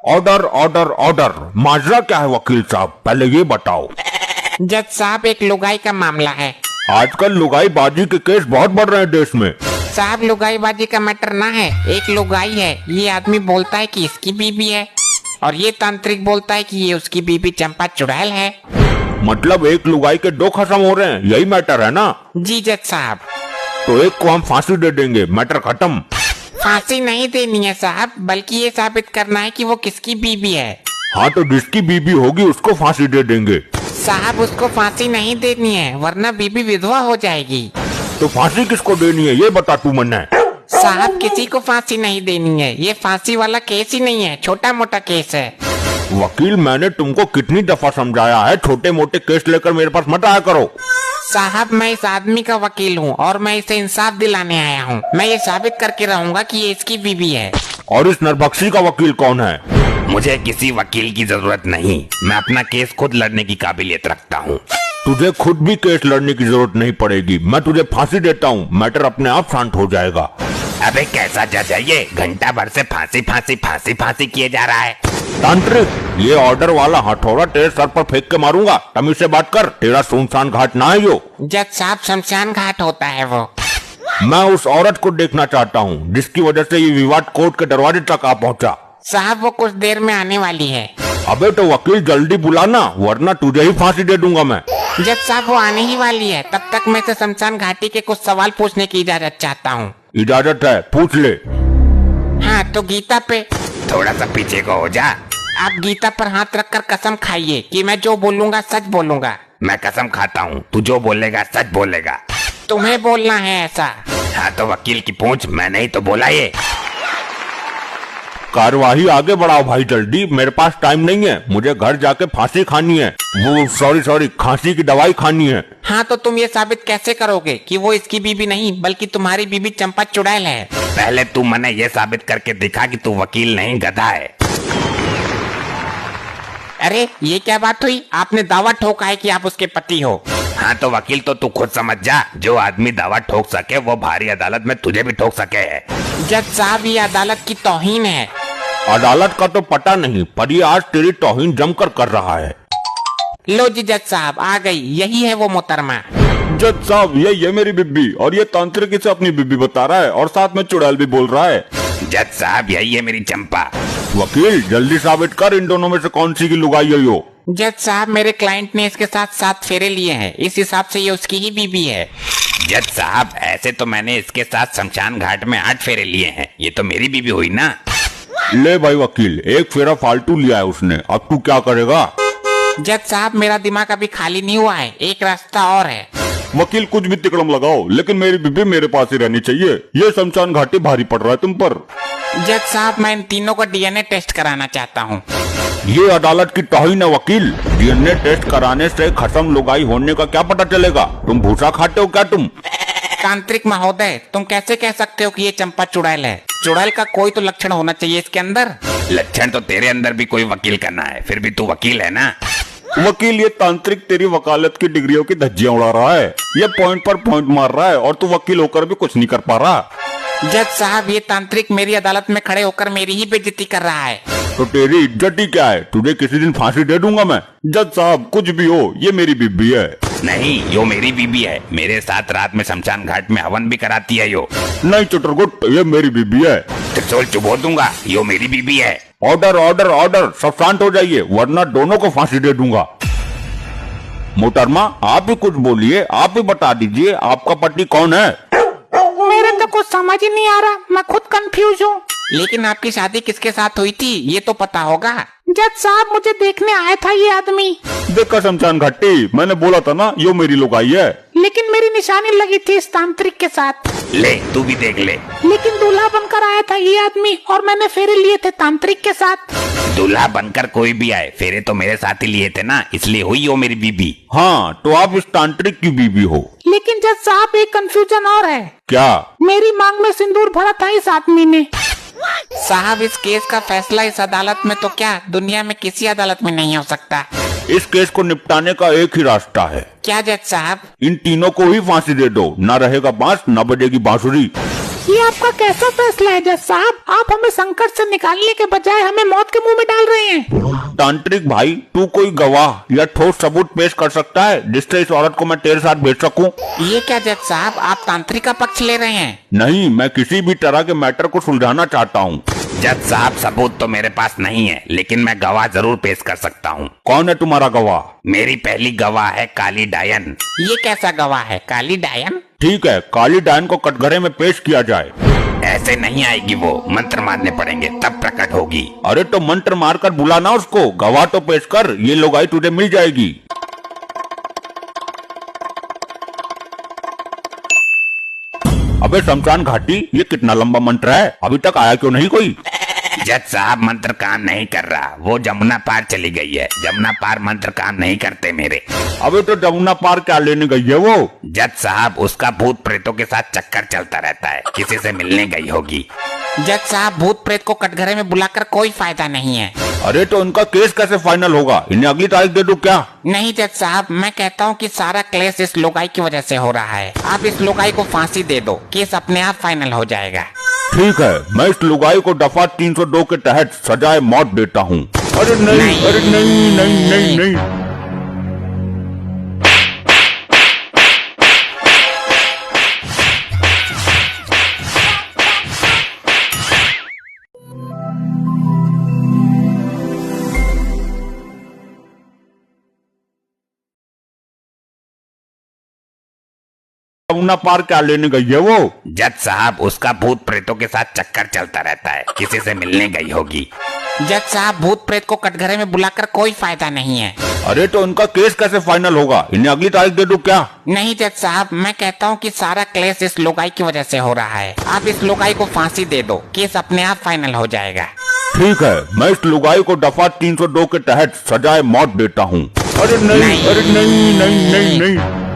Order order order. माजरा क्या है वकील साहब, पहले ये बताओ। जज साहब, एक लुगाई का मामला है। आजकल लुगाई बाजी के केस बहुत बढ़ रहे हैं देश में। साहब, लुगाई बाजी का मैटर ना है। एक लुगाई है, ये आदमी बोलता है कि इसकी बीबी है और ये तांत्रिक बोलता है कि ये उसकी बीबी चंपा चुड़ैल है। मतलब एक लुगाई के दो खत्म हो रहे हैं, यही मैटर है ना? जी जज साहब। तो एक को हम फांसी दे देंगे, मैटर खत्म। फांसी नहीं देनी है साहब, बल्कि ये साबित करना है कि वो किसकी बीबी है। हाँ, तो जिसकी बीबी होगी उसको फांसी दे देंगे। साहब, उसको फांसी नहीं देनी है, वरना बीबी विधवा हो जाएगी। तो फांसी किसको देनी है ये बता तू मन्ना। साहब, किसी को फांसी नहीं देनी है। ये फांसी वाला केस ही नहीं है, छोटा मोटा केस है। वकील, मैंने तुमको कितनी दफा समझाया है, छोटे मोटे केस लेकर मेरे पास मत आया करो। साहब, मैं इस आदमी का वकील हूँ और मैं इसे इंसाफ दिलाने आया हूँ। मैं ये साबित करके रहूंगा कि ये इसकी बीवी है। और इस नरभक्षी का वकील कौन है? मुझे किसी वकील की जरूरत नहीं, मैं अपना केस खुद लड़ने की काबिलियत रखता हूँ। तुझे खुद भी केस लड़ने की जरूरत नहीं पड़ेगी, मैं तुझे फांसी देता हूँ, मैटर अपने आप शांत हो जाएगा। अबे कैसा जज है ये, घंटा भर से फांसी फांसी फांसी फांसी किए जा रहा है। तांत्रिक, ये ऑर्डर वाला हथौड़ा तेरे सर पर फेंक के मारूंगा, तमीज से बात कर, तेरा सुनसान घाट ना है यो। जज साहब, शमशान घाट होता है वो। मैं उस औरत को देखना चाहता हूँ जिसकी वजह से ये विवाद कोर्ट के दरवाजे तक आ पहुँचा। साहब, वो कुछ देर में आने वाली है। अबे तो वकील जल्दी बुलाना, वरना तुझे ही फांसी दे दूंगा मैं। जज साहब, वो आने ही वाली है, तब तक मैं से शमशान घाटी के कुछ सवाल पूछने की इजाजत चाहता हूँ। इजाजत है, पूछ ले। हाँ, तो गीता पे। थोड़ा सा पीछे को हो जा। आप गीता पर हाथ रखकर कसम खाइए कि मैं जो बोलूंगा सच बोलूंगा। मैं कसम खाता हूँ, तू जो बोलेगा सच बोलेगा। तुम्हें बोलना है ऐसा। हाँ तो वकील की पूछ, मैंने ही तो बोला ये। कार्यवाही आगे बढ़ाओ भाई जल्दी, मेरे पास टाइम नहीं है, मुझे घर जाके फांसी खानी है। वो सॉरी खांसी की दवाई खानी है। हाँ, तो तुम ये साबित कैसे करोगे कि वो इसकी बीबी नहीं बल्कि तुम्हारी बीबी चंपा चुड़ैल है? पहले तू मैंने ये साबित करके दिखा कि तू वकील नहीं गधा है। अरे ये क्या बात हुई, आपने दावा ठोका है कि आप उसके पति हो। हाँ तो वकील तो तू खुद समझ जा, जो आदमी दावा ठोक सके वो भारी अदालत में तुझे भी ठोक सके है। जज साहब, ये अदालत की तौहीन है। अदालत का तो पता नहीं, पर ये आज तेरी तौहीन जमकर कर रहा है। लो जी जज साहब, आ गई, यही है वो मोहतरमा। जज साहब, ये मेरी बिब्बी, और ये तांत्रिक इसे अपनी बिब्बी बता रहा है और साथ में चुड़ैल भी बोल रहा है। जज साहब, यही है मेरी चंपा। वकील, जल्दी साबित कर, इन दोनों में से कौन सी की लुगाई है यो? जज साहब, मेरे क्लाइंट ने इसके साथ 7 फेरे लिए हैं, इस हिसाब से ये उसकी ही बीबी है। जज साहब, ऐसे तो मैंने इसके साथ शमशान घाट में 8 फेरे लिए हैं, ये तो मेरी बीबी हुई ना। ले भाई वकील, एक फेरा फालतू लिया है उसने, अब तू क्या करेगा? जज साहब, मेरा दिमाग अभी खाली नहीं हुआ है, एक रास्ता और है। वकील, कुछ भी तिकड़म लगाओ, लेकिन मेरी बीबी मेरे पास ही रहनी चाहिए। ये शमशान घाटी भारी पड़ रहा है तुम पर। जज साहब, मैं इन तीनों का डीएनए टेस्ट कराना चाहता हूँ। ये अदालत की तौहीन है वकील, डीएनए टेस्ट कराने से खत्म लुगाई होने का क्या पता चलेगा? तुम भूसा खाते हो क्या तुम? तांत्रिक महोदय, तुम कैसे कह सकते हो कि ये चंपा चुड़ैल है? चुड़ैल का कोई तो लक्षण होना चाहिए इसके अंदर। लक्षण तो तेरे अंदर भी कोई वकील करना है, फिर भी तू वकील है ना। वकील, ये तांत्रिक तेरी वकालत की डिग्रियों की धज्जियां उड़ा रहा है, ये पॉइंट पर पॉइंट मार रहा है और तू वकील होकर भी कुछ नहीं कर पा रहा। जज साहब, ये तांत्रिक मेरी अदालत में खड़े होकर मेरी ही बेइज्जती कर रहा है। तो तेरी इज्जत ही क्या है? तुझे किसी दिन फांसी दे दूंगा मैं। जज साहब, कुछ भी हो, ये मेरी बीबी है। नहीं, यो मेरी बीबी है, मेरे साथ रात में शमशान घाट में हवन भी कराती है यो। नहीं चुटरगुट, ये मेरी बीबी है। त्रिशूल चुबो दूंगा, यो मेरी बीबी है। ऑर्डर ऑर्डर ऑर्डर, सब शांत हो जाइए, वरना दोनों को फांसी दे दूंगा। मोहतरमा, आप ही कुछ बोलिए, आप ही बता दीजिए, आपका पति कौन है? मेरे तो कुछ समझ ही नहीं आ रहा, मैं खुद कंफ्यूज हूँ। लेकिन आपकी शादी किसके साथ हुई थी ये तो पता होगा। जज साहब, मुझे देखने आया था ये आदमी। देखा शमशान घाटी, मैंने बोला था ना, यो मेरी लुगाई है। लेकिन मेरी निशानी लगी थी इस तांत्रिक के साथ। ले, तू भी देख ले। लेकिन दूल्हा बनकर आया था ये आदमी और मैंने फेरे लिए थे तांत्रिक के साथ। दूल्हा बनकर कोई भी आए, फेरे तो मेरे साथ ही लिए थे ना, इसलिए हुई हो मेरी बीबी। हाँ, तो आप इस तांत्रिक की बीबी हो। लेकिन जज साहब, एक कंफ्यूजन और है। क्या? मेरी मांग में सिंदूर भरा था इस आदमी ने। साहब, इस केस का फैसला इस अदालत में तो क्या दुनिया में किसी अदालत में नहीं हो सकता। इस केस को निपटाने का एक ही रास्ता है। क्या जज साहब? इन तीनों को ही फांसी दे दो, ना रहेगा बांस, ना बजेगी बांसुरी। ये आपका कैसा फैसला है जज साहब? आप हमें संकट से निकालने के बजाय हमें मौत के मुंह में डाल रहे हैं। तांत्रिक भाई, तू कोई गवाह या ठोस सबूत पेश कर सकता है जिससे इस औरत को मैं तेरे साथ भेज सकूं? ये क्या जज साहब, आप तांत्रिक का पक्ष ले रहे हैं? नहीं, मैं किसी भी तरह के मैटर को सुलझाना चाहता हूँ। जज साहब, सबूत तो मेरे पास नहीं है, लेकिन मैं गवाह जरूर पेश कर सकता हूँ। कौन है तुम्हारा गवाह? मेरी पहली गवाह है काली डायन। ये कैसा गवाह है, काली डायन? ठीक है, काली डायन को कटघरे में पेश किया जाए। ऐसे नहीं आएगी वो, मंत्र मारने पड़ेंगे तब प्रकट होगी। अरे तो मंत्र मारकर बुलाना उसको, गवाह तो पेश कर, ये लोगाई तुझे मिल जाएगी। अबे शमशान घाटी, ये कितना लंबा मंत्र है, अभी तक आया क्यों नहीं कोई? जज साहब, मंत्र काम नहीं कर रहा, वो जमुना पार चली गई है। जमुना पार मंत्र काम नहीं करते मेरे। अबे तो जमुना पार क्या लेने गई है वो? जज साहब, उसका भूत प्रेतों के साथ चक्कर चलता रहता है, किसी से मिलने गई होगी। जज साहब, भूत प्रेत को कटघरे में बुलाकर कोई फायदा नहीं है। अरे तो उनका केस कैसे फाइनल होगा? इन्हें अगली तारीख दे दूं क्या? नहीं जज साहब, मैं कहता हूँ कि सारा क्लेश इस लोगाई की वजह से हो रहा है। आप इस लोगाई को फांसी दे दो, केस अपने आप फाइनल हो जाएगा। ठीक है, मैं इस लुगाई को दफा 302 के तहत सजाए मौत देता हूँ। अरे नहीं, अरे नहीं नहीं नहीं नहीं। जमुना पार क्या लेने गई है वो? जज साहब, उसका भूत प्रेतों के साथ चक्कर चलता रहता है, किसी से मिलने गई होगी। जज साहब, भूत प्रेत को कटघरे में बुलाकर कोई फायदा नहीं है। अरे तो उनका केस कैसे फाइनल होगा? इन्हें अगली तारीख दे दूं क्या? नहीं जज साहब, मैं कहता हूँ कि सारा क्लेश इस लोगाई की वजह से हो रहा है। आप इस लोगाई को फांसी दे दो, केस अपने आप फाइनल हो जाएगा। ठीक है, मैं इस लुगाई को दफा 302 के तहत सजाए मौत देता हूँ। अरे नहीं, अरे नहीं नहीं नहीं नहीं।